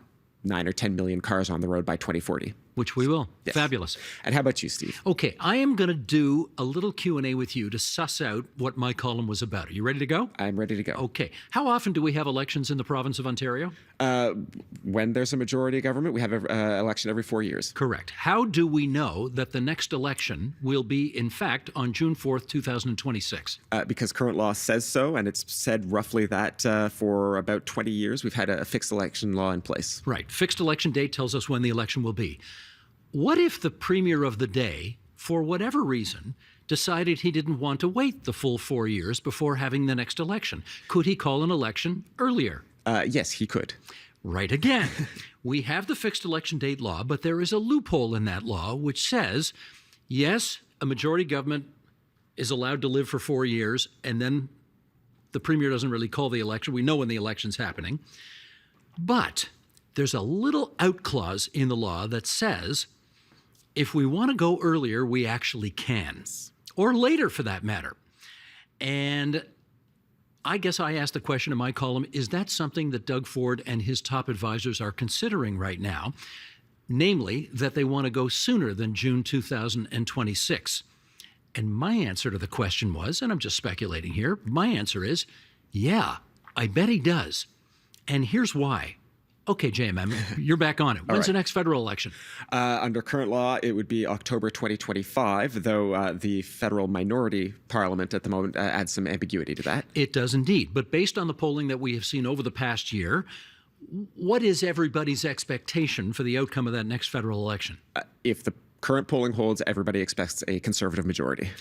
C: 9 or 10 million cars on the road by 2040.
B: Which we will.
C: Yes.
B: Fabulous.
C: And how about you, Steve?
B: Okay, I am going to do a little Q&A with you to suss out what my column was about. Are you ready to go?
C: I'm ready to go.
B: Okay. How often do we have elections in the province of Ontario?
C: When there's a majority government, we have an election every 4 years.
B: Correct. How do we know that the next election will be, in fact, on June 4th, 2026?
C: Because current law says so, and it's said roughly that for about 20 years, we've had a fixed election law in place.
B: Right. Fixed election date tells us when the election will be. What if the premier of the day, for whatever reason, decided he didn't want to wait the full 4 years before having the next election? Could he call an election earlier?
C: Yes, he could.
B: Right again. We have the fixed election date law, but there is a loophole in that law which says, yes, a majority government is allowed to live for 4 years, and then the premier doesn't really call the election. We know when the election's happening. But there's a little out clause in the law that says, if we want to go earlier, we actually can. Or later, for that matter. And I guess I asked the question in my column, is that something that Doug Ford and his top advisors are considering right now? Namely, that they want to go sooner than June 2026. And my answer to the question was, and I'm just speculating here, my answer is, yeah, I bet he does. And here's why. Okay, JMM, you're back on it. When's the next federal election?
C: Under current law, it would be October 2025, though the federal minority parliament at the moment adds some ambiguity to that.
B: It does indeed. But based on the polling that we have seen over the past year, what is everybody's expectation for the outcome of that next federal election?
C: If the current polling holds, everybody expects a conservative majority.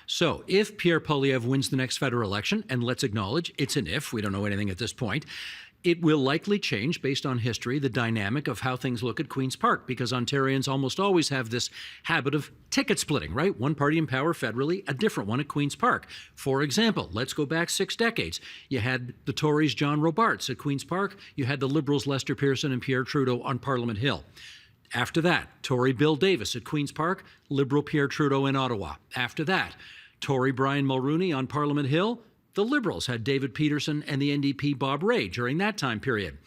B: So if Pierre Poilievre wins the next federal election, and let's acknowledge it's an if, we don't know anything at this point, it will likely change, based on history, the dynamic of how things look at Queen's Park, because Ontarians almost always have this habit of ticket splitting, right? One party in power federally, a different one at Queen's Park. For example, let's go back 6 decades. You had the Tories' John Robarts at Queen's Park. You had the Liberals' Lester Pearson and Pierre Trudeau on Parliament Hill. After that, Tory Bill Davis at Queen's Park, Liberal Pierre Trudeau in Ottawa. After that, Tory Brian Mulroney on Parliament Hill. The Liberals had David Peterson and the NDP Bob Rae during that time period.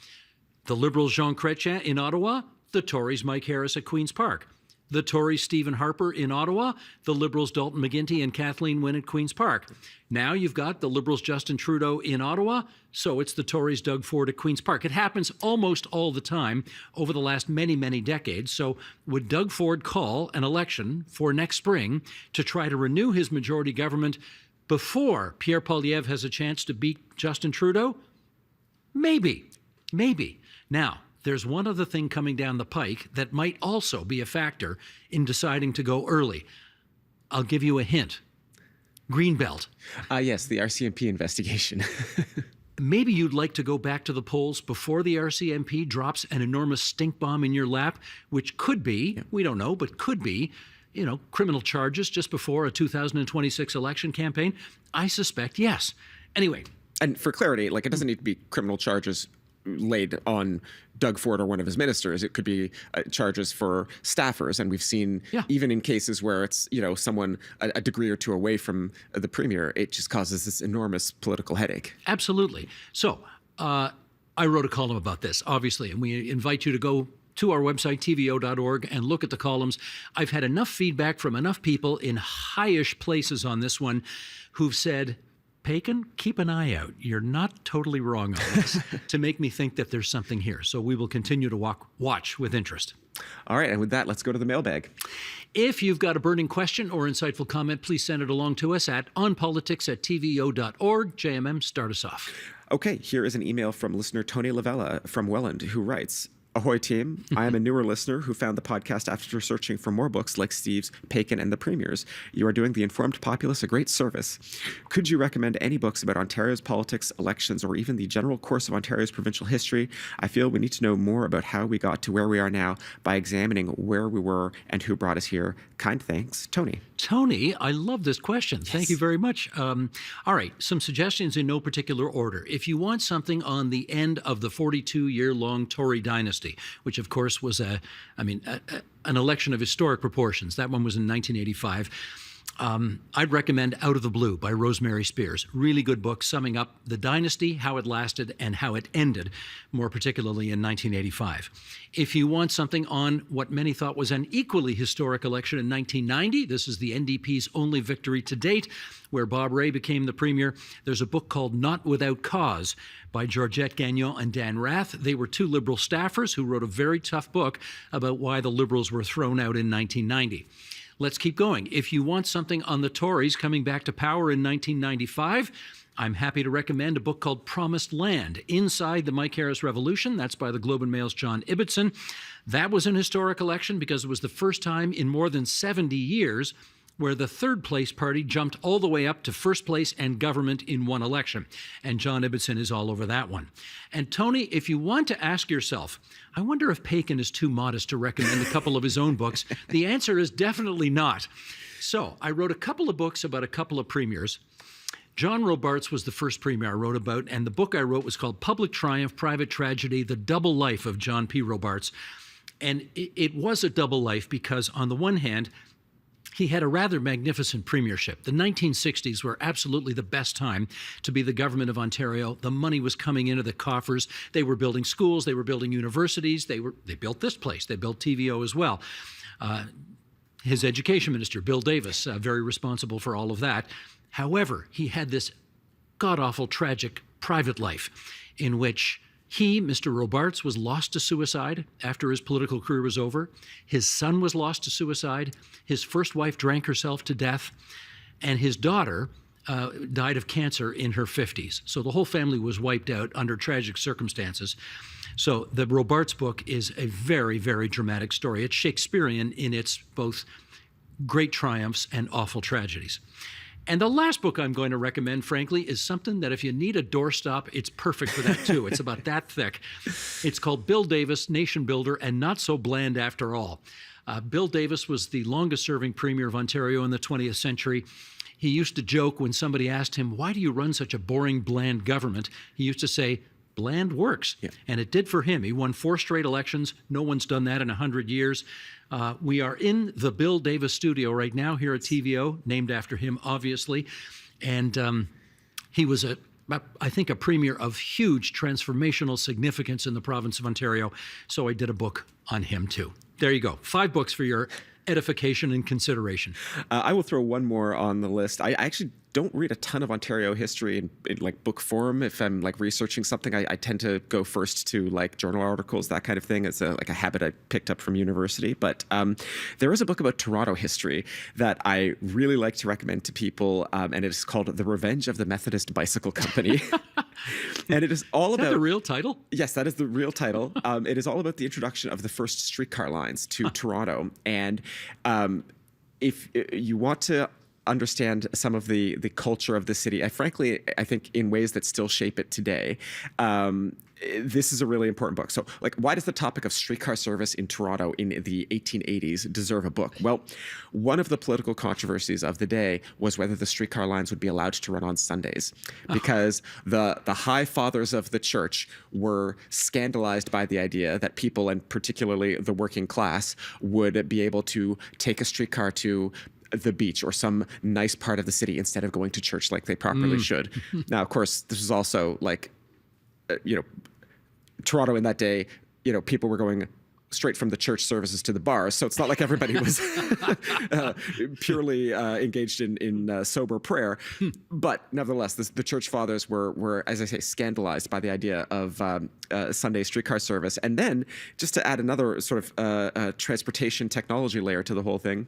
B: The Liberals Jean Chrétien in Ottawa, the Tories Mike Harris at Queen's Park. The Tories Stephen Harper in Ottawa, the Liberals Dalton McGuinty and Kathleen Wynne at Queen's Park. Now you've got the Liberals Justin Trudeau in Ottawa, so it's the Tories Doug Ford at Queen's Park. It happens almost all the time over the last many, many decades. So would Doug Ford call an election for next spring to try to renew his majority government before Pierre Poilievre has a chance to beat Justin Trudeau? Maybe. Now, there's one other thing coming down the pike that might also be a factor in deciding to go early. I'll give you a hint. Greenbelt.
C: Yes, the RCMP investigation.
B: Maybe you'd like to go back to the polls before the RCMP drops an enormous stink bomb in your lap, which could be, we don't know, but could be, criminal charges just before a 2026 election campaign? I suspect yes. Anyway.
C: And for clarity, it doesn't need to be criminal charges laid on Doug Ford or one of his ministers. It could be charges for staffers. And we've seen even in cases where it's, someone a degree or two away from the premier, it just causes this enormous political headache.
B: Absolutely. So I wrote a column about this, obviously, and we invite you to go to our website, tvo.org, and look at the columns. I've had enough feedback from enough people in high-ish places on this one who've said, Paikin, keep an eye out. You're not totally wrong on this, to make me think that there's something here. So we will continue to watch with interest.
C: All right, and with that, let's go to the mailbag.
B: If you've got a burning question or insightful comment, please send it along to us at onpolitics@tvo.org. JMM, start us off.
C: Okay, here is an email from listener Tony Lavella from Welland, who writes, Ahoy team, I am a newer listener who found the podcast after searching for more books like Steve's, Paikin, and the Premiers. You are doing the informed populace a great service. Could you recommend any books about Ontario's politics, elections, or even the general course of Ontario's provincial history? I feel we need to know more about how we got to where we are now by examining where we were and who brought us here. Kind thanks, Tony.
B: Tony, I love this question. Yes. Thank you very much. All right, some suggestions in no particular order. If you want something on the end of the 42-year-long Tory dynasty, dynasty, which of course was an election of historic proportions. That one was in 1985. I'd recommend Out of the Blue by Rosemary Spears. Really good book summing up the dynasty, how it lasted, and how it ended, more particularly in 1985. If you want something on what many thought was an equally historic election in 1990, this is the NDP's only victory to date, where Bob Rae became the premier. There's a book called Not Without Cause by Georgette Gagnon and Dan Rath. They were two Liberal staffers who wrote a very tough book about why the Liberals were thrown out in 1990. Let's keep going. If you want something on the Tories coming back to power in 1995, I'm happy to recommend a book called Promised Land, Inside the Mike Harris Revolution. That's by the Globe and Mail's John Ibbotson. That was an historic election because it was the first time in more than 70 years where the third place party jumped all the way up to first place and government in one election. And John Ibbotson is all over that one. And Tony, if you want to ask yourself, I wonder if Paikin is too modest to recommend a couple of his own books, the answer is definitely not. So I wrote a couple of books about a couple of premiers. John Robarts was the first premier I wrote about, and the book I wrote was called Public Triumph, Private Tragedy, The Double Life of John P. Robarts. And it was a double life because, on the one hand, he had a rather magnificent premiership. The 1960s were absolutely the best time to be the government of Ontario. The money was coming into the coffers. They were building schools. They were building universities. They built this place. They built TVO as well. His education minister, Bill Davis, very responsible for all of that. However, he had this god-awful, tragic private life in which he, Mr. Robarts, was lost to suicide after his political career was over. His son was lost to suicide. His first wife drank herself to death. And his daughter died of cancer in her 50s. So the whole family was wiped out under tragic circumstances. So the Robarts book is a very, very dramatic story. It's Shakespearean in its both great triumphs and awful tragedies. And the last book I'm going to recommend, frankly, is something that if you need a doorstop, it's perfect for that too. It's about that thick. It's called Bill Davis, Nation Builder, and Not So Bland After All. Bill Davis was the longest-serving premier of Ontario in the 20th century. He used to joke when somebody asked him, "Why do you run such a boring, bland government?" He used to say, "Bland works." Yeah. And it did for him. He won 4 straight elections. No one's done that in 100 years. We are in the Bill Davis studio right now here at TVO, named after him, obviously. And he was, I think, a premier of huge transformational significance in the province of Ontario. So I did a book on him, too. There you go. 5 books for your edification and consideration.
C: I will throw one more on the list. I actually don't read a ton of Ontario history in like book form. If I'm like researching something, I tend to go first to like journal articles, that kind of thing. It's like a habit I picked up from university. But there is a book about Toronto history that I really like to recommend to people, and it is called The Revenge of the Methodist Bicycle Company. And it is all about...
B: Is that the real title?
C: Yes, that is the real title. It is all about the introduction of the first streetcar lines to Toronto. And if you want to understand some of the culture of the city, frankly, I think in ways that still shape it today, this is a really important book. So, like, why does the topic of streetcar service in Toronto in the 1880s deserve a book? Well, one of the political controversies of the day was whether the streetcar lines would be allowed to run on Sundays, because the high fathers of the church were scandalized by the idea that people, and particularly the working class, would be able to take a streetcar to the beach or some nice part of the city instead of going to church like they properly should. Now, of course, this was also like, Toronto in that day, people were going straight from the church services to the bars. So it's not like everybody was purely engaged in sober prayer. But nevertheless, the church fathers were, as I say, scandalized by the idea of Sunday streetcar service. And then, just to add another sort of transportation technology layer to the whole thing,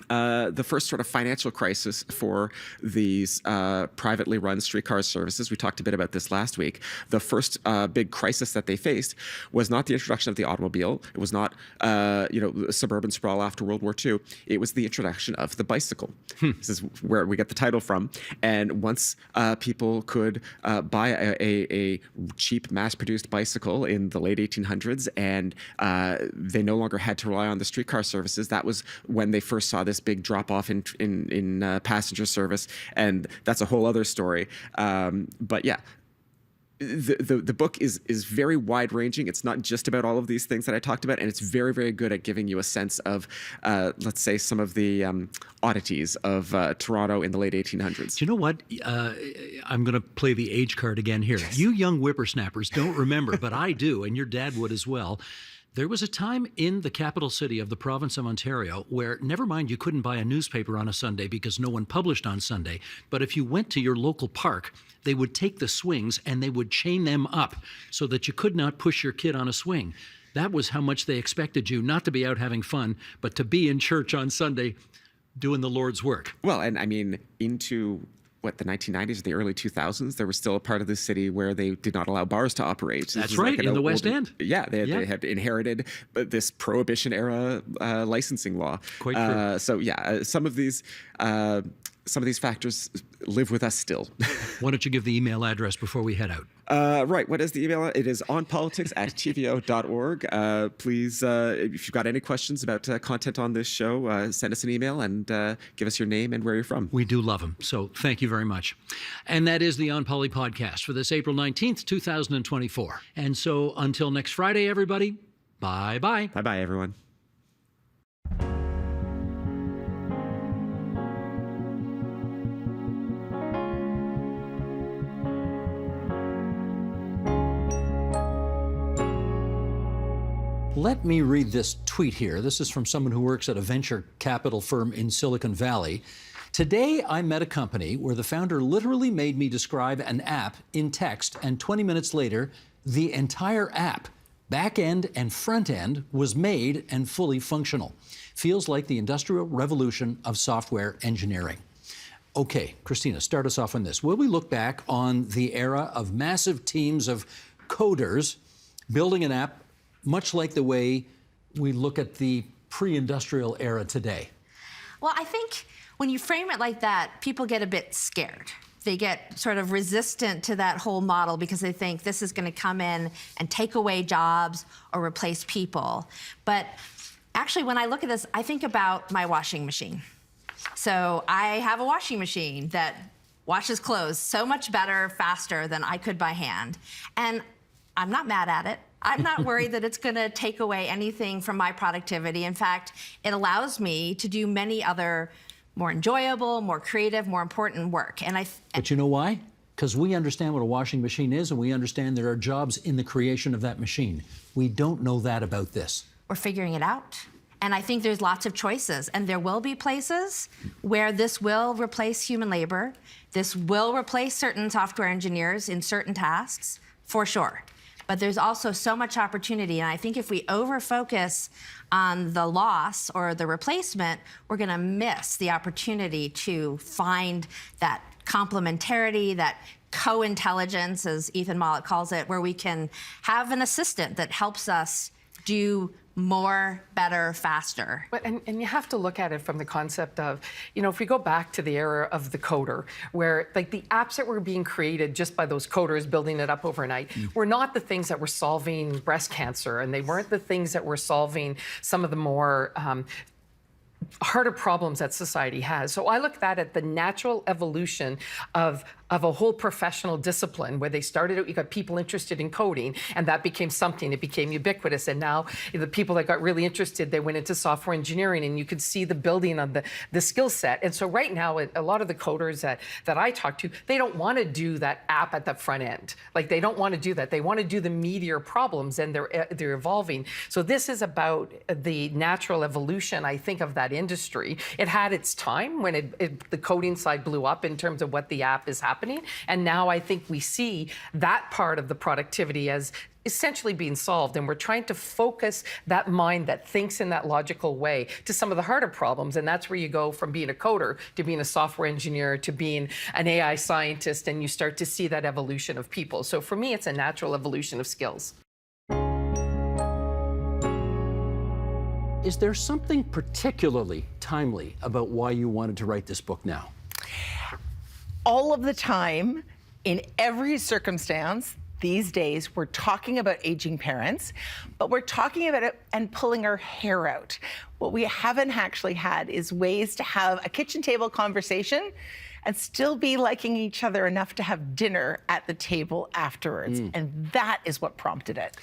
C: the first sort of financial crisis for these privately run streetcar services, we talked a bit about this last week, the first big crisis that they faced was not the introduction of the automobile. It was not, suburban sprawl after World War II. It was the introduction of the bicycle. This is where we get the title from. And once people could buy a cheap mass-produced bicycle in the late 1800s, and they no longer had to rely on the streetcar services, that was when they first saw this big drop-off in passenger service, and that's a whole other story. But yeah, the book is very wide ranging. It's not just about all of these things that I talked about, and it's very, very good at giving you a sense of, let's say, some of the oddities of Toronto in the late 1800s.
B: Do you know what? I'm going to play the age card again here. Yes. You young whippersnappers don't remember, but I do, and your dad would as well. There was a time in the capital city of the province of Ontario where, never mind, you couldn't buy a newspaper on a Sunday because no one published on Sunday, but if you went to your local park, they would take the swings and they would chain them up so that you could not push your kid on a swing. That was how much they expected you, not to be out having fun, but to be in church on Sunday doing the Lord's work.
C: Well, and I mean, into the 1990s or the early 2000s, there was still a part of the city where they did not allow bars to operate.
B: That's right, in the West End.
C: Yeah, they had inherited this Prohibition era licensing law.
B: Quite true.
C: So yeah, some of these factors live with us still.
B: Why don't you give the email address before we head out?
C: Right. What is the email? It is onpolitics@tvo.org. Please, if you've got any questions about content on this show, send us an email and give us your name and where you're from.
B: We do love them. So thank you very much. And that is the On Poly podcast for this April 19th, 2024. And so until next Friday, everybody, bye-bye.
C: Bye-bye, everyone.
B: Let me read this tweet here. This is from someone who works at a venture capital firm in Silicon Valley. Today, I met a company where the founder literally made me describe an app in text, and 20 minutes later, the entire app, back end and front end, was made and fully functional. Feels like the industrial revolution of software engineering. Okay, Christina, start us off on this. Will we look back on the era of massive teams of coders building an app much like the way we look at the pre-industrial era today?
H: Well, I think when you frame it like that, people get a bit scared. They get sort of resistant to that whole model because they think this is going to come in and take away jobs or replace people. But actually, when I look at this, I think about my washing machine. So I have a washing machine that washes clothes so much better, faster than I could by hand. And I'm not mad at it. I'm not worried that it's going to take away anything from my productivity. In fact, it allows me to do many other more enjoyable, more creative, more important work.
B: But you know why? Because we understand what a washing machine is, and we understand there are jobs in the creation of that machine. We don't know that about this.
H: We're figuring it out. And I think there's lots of choices. And there will be places where this will replace human labor. This will replace certain software engineers in certain tasks, for sure. But there's also so much opportunity. And I think if we over-focus on the loss or the replacement, we're going to miss the opportunity to find that complementarity, that co-intelligence, as Ethan Mollett calls it, where we can have an assistant that helps us do more, better, faster.
I: But, and you have to look at it from the concept of, if we go back to the era of the coder, where like the apps that were being created just by those coders building it up overnight were not the things that were solving breast cancer, and they weren't the things that were solving some of the more harder problems that society has. So I look at that at the natural evolution of a whole professional discipline where they started out, you got people interested in coding, and that became something, it became ubiquitous. And now the people that got really interested, they went into software engineering, and you could see the building of the skill set. And so right now, a lot of the coders that I talk to, they don't want to do that app at the front end. Like, they don't want to do that. They want to do the meatier problems, and they're evolving. So this is about the natural evolution, I think, of that industry. It had its time when the coding side blew up in terms of what the app is happening. And now I think we see that part of the productivity as essentially being solved. And we're trying to focus that mind that thinks in that logical way to some of the harder problems. And that's where you go from being a coder to being a software engineer to being an AI scientist. And you start to see that evolution of people. So for me, it's a natural evolution of skills.
B: Is there something particularly timely about why you wanted to write this book now?
J: All of the time, in every circumstance, these days, we're talking about aging parents, but we're talking about it and pulling our hair out. What we haven't actually had is ways to have a kitchen table conversation and still be liking each other enough to have dinner at the table afterwards. And that is what prompted it.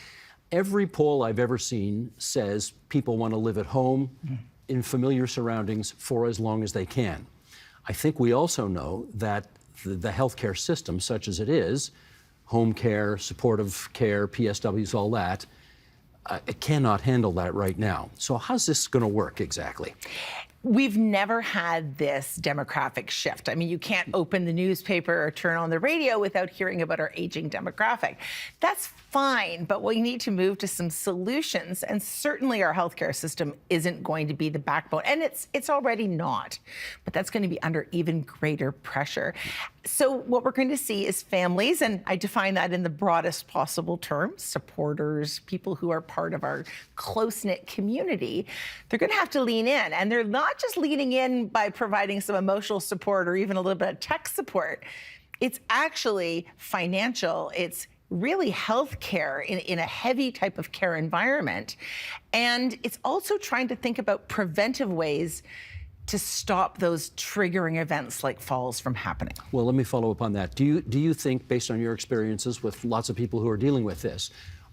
B: Every poll I've ever seen says people want to live at home in familiar surroundings for as long as they can. I think we also know that the healthcare system, such as it is, home care, supportive care, PSWs, all that, it cannot handle that right now. So how's this going to work exactly?
J: We've never had this demographic shift. I mean, you can't open the newspaper or turn on the radio without hearing about our aging demographic. That's fine, but we need to move to some solutions. And certainly our healthcare system isn't going to be the backbone. And it's already not, but that's going to be under even greater pressure. So what we're going to see is families, and I define that in the broadest possible terms, supporters, people who are part of our close-knit community, they're going to have to lean in. And they're not just leaning in by providing some emotional support or even a little bit of tech support. It's actually financial. It's really health care in a heavy type of care environment. And it's also trying to think about preventive ways to stop those triggering events like falls from happening.
B: Well, let me follow up on that. Do you think, based on your experiences with lots of people who are dealing with this,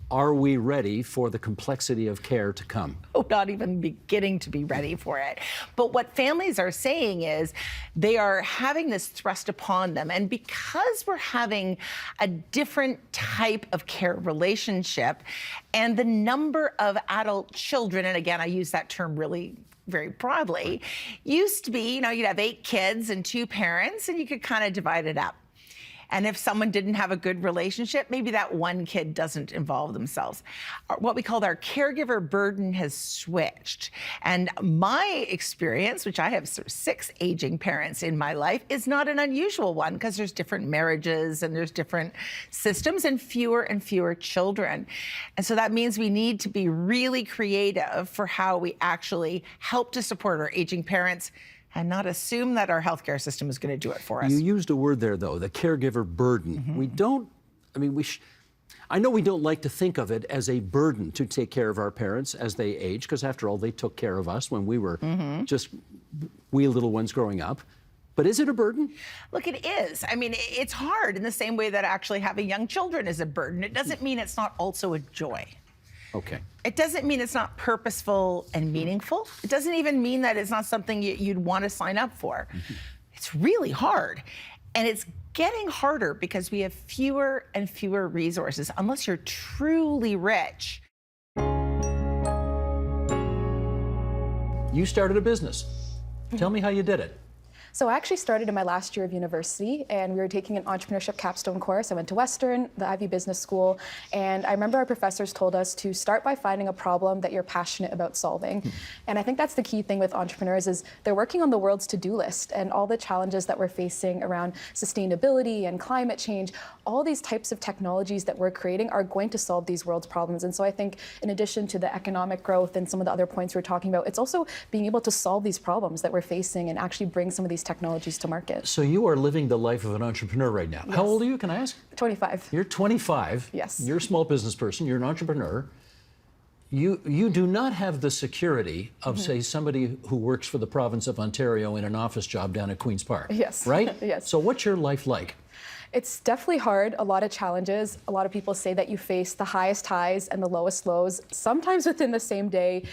B: are we ready for the complexity of care to come?
J: Oh, not even beginning to be ready for it. But what families are saying is they are having this thrust upon them. And because we're having a different type of care relationship and the number of adult children, and again, I use that term really very broadly, used to be, you'd have 8 kids and 2 parents, and you could kind of divide it up. And if someone didn't have a good relationship, maybe that one kid doesn't involve themselves. What we call our caregiver burden has switched. And my experience, which I have 6 aging parents in my life, is not an unusual one because there's different marriages and there's different systems and fewer children. And so that means we need to be really creative for how we actually help to support our aging parents and not assume that our healthcare system is going to do it for us.
B: You used a word there, though, the caregiver burden. We don't, I mean, I know we don't like to think of it as a burden to take care of our parents as they age, because after all, they took care of us when we were just wee little ones growing up. But is it a burden?
J: Look, it is. I mean, it's hard in the same way that actually having young children is a burden. It doesn't mean it's not also a joy.
B: Okay.
J: It doesn't mean it's not purposeful and meaningful. It doesn't even mean that it's not something you'd want to sign up for. It's really hard. And it's getting harder because we have fewer and fewer resources, unless you're truly rich.
B: You started a business. Tell me how you did it.
K: So I actually started in my last year of university, and we were taking an entrepreneurship capstone course. I went to Western, the Ivy Business School, and I remember our professors told us to start by finding a problem that you're passionate about solving. And I think that's the key thing with entrepreneurs is they're working on the world's to-do list, and all the challenges that we're facing around sustainability and climate change, all these types of technologies that we're creating are going to solve these world's problems. And so I think in addition to the economic growth and some of the other points we're talking about, it's also being able to solve these problems that we're facing and actually bring some of these technologies to market.
B: So you are living the life of an entrepreneur right now.
K: Yes.
B: How old are you, can I ask?
K: 25.
B: You're 25.
K: Yes.
B: You're a small business person. You're an entrepreneur. You do not have the security of, say, somebody who works for the province of Ontario in an office job down at Queen's Park.
K: Yes.
B: Right?
K: Yes.
B: So what's your life like?
K: It's definitely hard, a lot of challenges. A lot of people say that you face the highest highs and the lowest lows, sometimes within the same day.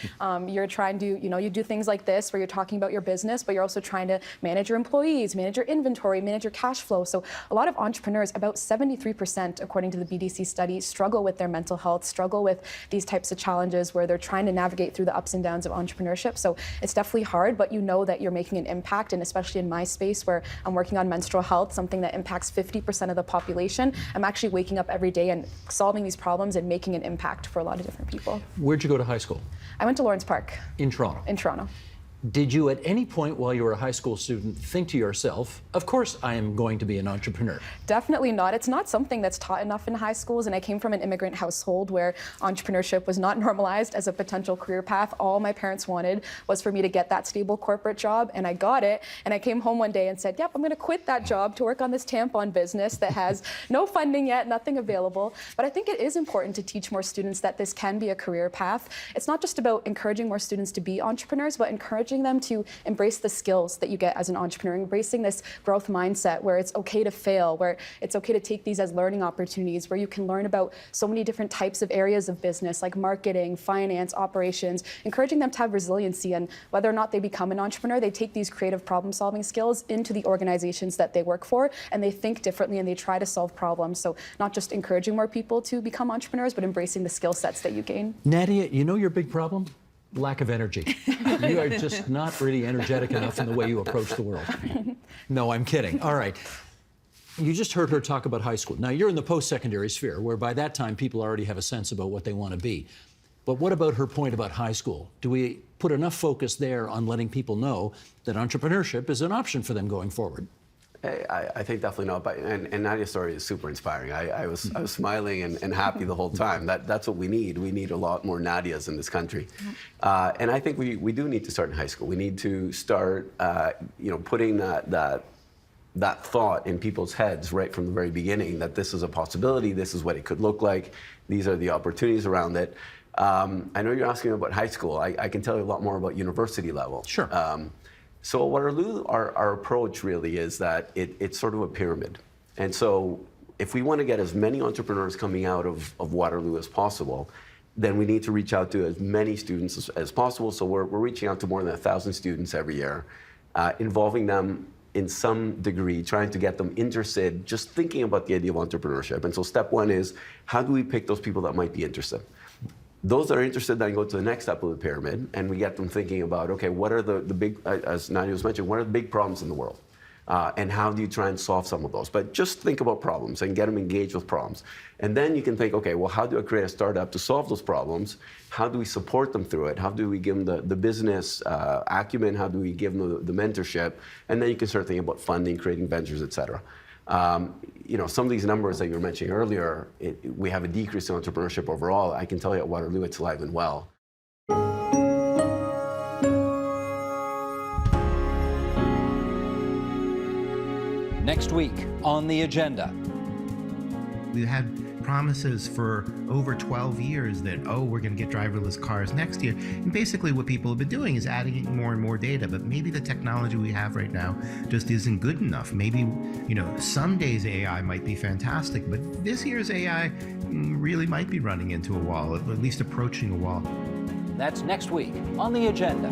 K: You're trying to, you do things like this where you're talking about your business, but you're also trying to manage your employees, manage your inventory, manage your cash flow. So a lot of entrepreneurs, about 73%, according to the BDC study, struggle with their mental health, struggle with these types of challenges where they're trying to navigate through the ups and downs of entrepreneurship. So it's definitely hard, but you know that you're making an impact, and especially in my space where I'm working on menstrual health, something that impacts 50% of the population, I'm actually waking up every day and solving these problems and making an impact for a lot of different people.
B: Where'd you go to high school?
K: I went to Lawrence Park.
B: In Toronto?
K: In Toronto.
B: Did you at any point while you were a high school student think to yourself, of course I am going to be an entrepreneur?
K: Definitely not. It's not something that's taught enough in high schools, and I came from an immigrant household where entrepreneurship was not normalized as a potential career path. All my parents wanted was for me to get that stable corporate job, and I got it. And I came home one day and said, yep, I'm going to quit that job to work on this tampon business that has no funding yet, nothing available. But I think it is important to teach more students that this can be a career path. It's not just about encouraging more students to be entrepreneurs, but encouraging encouraging them to embrace the skills that you get as an entrepreneur, embracing this growth mindset where it's okay to fail, where it's okay to take these as learning opportunities, where you can learn about so many different types of areas of business like marketing, finance, operations, encouraging them to have resiliency, and whether or not they become an entrepreneur, they take these creative problem-solving skills into the organizations that they work for, and they think differently and they try to solve problems. So not just encouraging more people to become entrepreneurs, but embracing the skill sets that you gain.
B: Nadia, you know your big problem? Lack of energy. You are just not really energetic enough in the way you approach the world. No, I'm kidding. All right. You just heard her talk about high school. Now, you're in the post-secondary sphere, where by that time people already have a sense about what they want to be. But what about her point about high school? Do we put enough focus there on letting people know that entrepreneurship is an option for them going forward?
L: I think definitely not. But and Nadia's story is super inspiring. I was smiling and happy the whole time. That's what we need. We need a lot more Nadias in this country. And I think we do need to start in high school. We need to start putting that thought in people's heads right from the very beginning, that this is a possibility, this is what it could look like, these are the opportunities around it. I know you're asking about high school. I can tell you a lot more about university level.
B: Sure.
L: So at Waterloo, our approach really is that it's sort of a pyramid. And so if we want to get as many entrepreneurs coming out of Waterloo as possible, then we need to reach out to as many students as possible. So we're reaching out to more than 1,000 students every year, involving them in some degree, trying to get them interested, just thinking about the idea of entrepreneurship. And so step one is, how do we pick those people that might be interested? Those that are interested then go to the next step of the pyramid, and we get them thinking about, okay, what are the big, as Nadia was mentioning, what are the big problems in the world? And how do you try and solve some of those? But just think about problems and get them engaged with problems. And then you can think, okay, well, how do I create a startup to solve those problems? How do we support them through it? How do we give them the business acumen? How do we give them the mentorship? And then you can start thinking about funding, creating ventures, et cetera. Some of these numbers that you were mentioning earlier, we have a decrease in entrepreneurship overall. I can tell you at Waterloo, it's alive and well.
M: Next week on the agenda.
N: We had promises for over 12 years that, we're going to get driverless cars next year. And basically what people have been doing is adding more and more data. But maybe the technology we have right now just isn't good enough. Maybe, some days AI might be fantastic, but this year's AI really might be running into a wall, at least approaching a wall.
M: That's next week on the agenda.